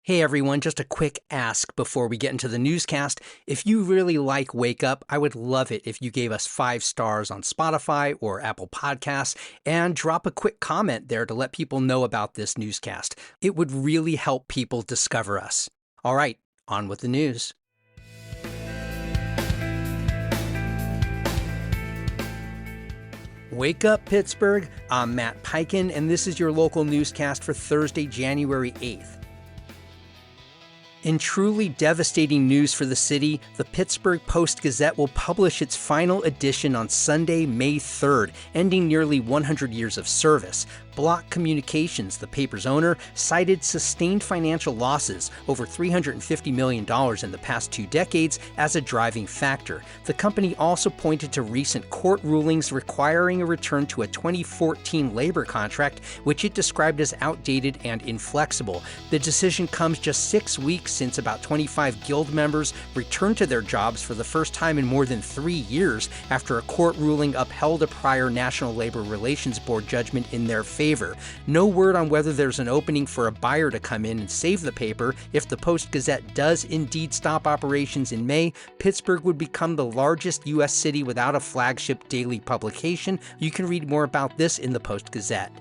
Hey everyone, just a quick ask before we get into the newscast. If you really like Wake Up, I would love it if you gave us 5 stars on Spotify or Apple Podcasts and drop a quick comment there to let people know about this newscast. It would really help people discover us. All right, on with the news. Wake up, Pittsburgh. I'm Matt Peiken, and this is your local newscast for Thursday, January 8th. In truly devastating news for the city, the Pittsburgh Post-Gazette will publish its final edition on Sunday, May 3rd, ending nearly 100 years of service. Block Communications, the paper's owner, cited sustained financial losses, over $350 million in the past 2 decades, as a driving factor. The company also pointed to recent court rulings requiring a return to a 2014 labor contract, which it described as outdated and inflexible. The decision comes just 6 weeks since about 25 guild members returned to their jobs for the first time in more than 3 years after a court ruling upheld a prior National Labor Relations Board judgment in their favor. No word on whether there's an opening for a buyer to come in and save the paper. If the Post-Gazette does indeed stop operations in May, Pittsburgh would become the largest U.S. city without a flagship daily publication. You can read more about this in the Post-Gazette.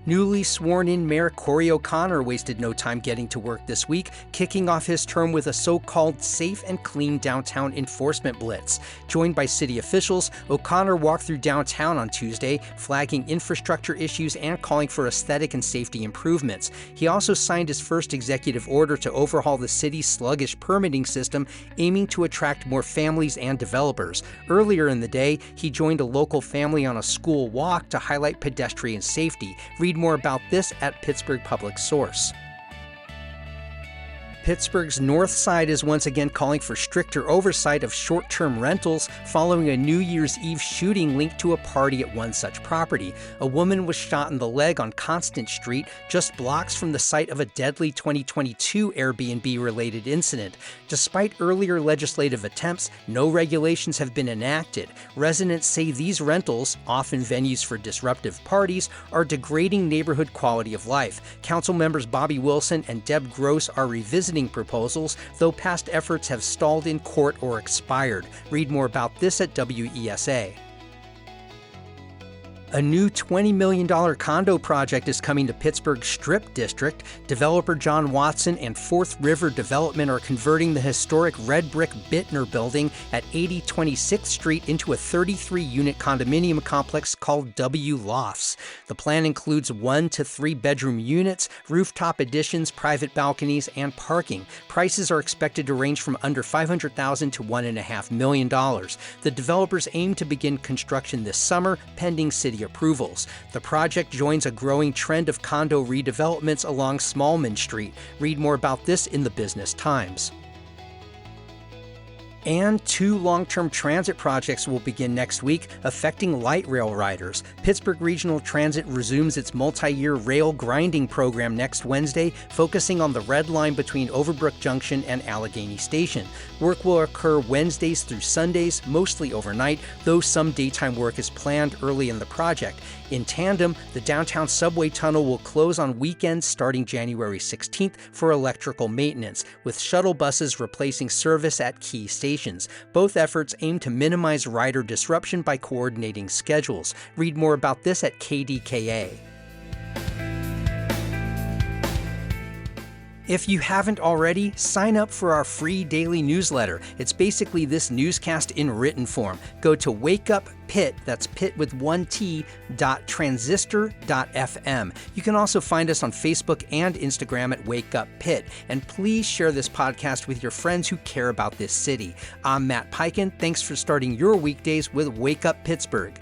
Newly sworn-in Mayor Corey O'Connor wasted no time getting to work this week, kicking off his term with a so-called safe and clean downtown enforcement blitz. Joined by city officials, O'Connor walked through downtown on Tuesday, flagging infrastructure issues and calling for aesthetic and safety improvements. He also signed his first executive order to overhaul the city's sluggish permitting system, aiming to attract more families and developers. Earlier in the day, he joined a local family on a school walk to highlight pedestrian safety. Read more about this at Pittsburgh Public Source. Pittsburgh's North Side is once again calling for stricter oversight of short-term rentals following a New Year's Eve shooting linked to a party at one such property. A woman was shot in the leg on Constant Street, just blocks from the site of a deadly 2022 Airbnb-related incident. Despite earlier legislative attempts, no regulations have been enacted. Residents say these rentals, often venues for disruptive parties, are degrading neighborhood quality of life. Council members Bobby Wilson and Deb Gross are revisiting proposals, though past efforts have stalled in court or expired. Read more about this at WESA. A new $20 million condo project is coming to Pittsburgh's Strip District. Developer John Watson and Fourth River Development are converting the historic red brick Bittner building at 8026th Street into a 33-unit condominium complex called W Lofts. The plan includes 1 to 3 bedroom units, rooftop additions, private balconies, and parking. Prices are expected to range from under $500,000 to $1.5 million. The developers aim to begin construction this summer, pending city approvals. The project joins a growing trend of condo redevelopments along Smallman Street. Read more about this in the Business Times. And 2 long-term transit projects will begin next week, affecting light rail riders. Pittsburgh Regional Transit resumes its multi-year rail grinding program next Wednesday, focusing on the Red Line between Overbrook Junction and Allegheny Station. Work will occur Wednesdays through Sundays, mostly overnight, though some daytime work is planned early in the project. In tandem, the downtown subway tunnel will close on weekends starting January 16th for electrical maintenance, with shuttle buses replacing service at key stations. Both efforts aim to minimize rider disruption by coordinating schedules. Read more about this at KDKA. If you haven't already, sign up for our free daily newsletter. It's basically this newscast in written form. Go to wakeuppit, that's pit with 1 T, .transistor.fm. You can also find us on Facebook and Instagram at Wake Up Pitt. And please share this podcast with your friends who care about this city. I'm Matt Peiken. Thanks for starting your weekdays with Wake Up Pittsburgh.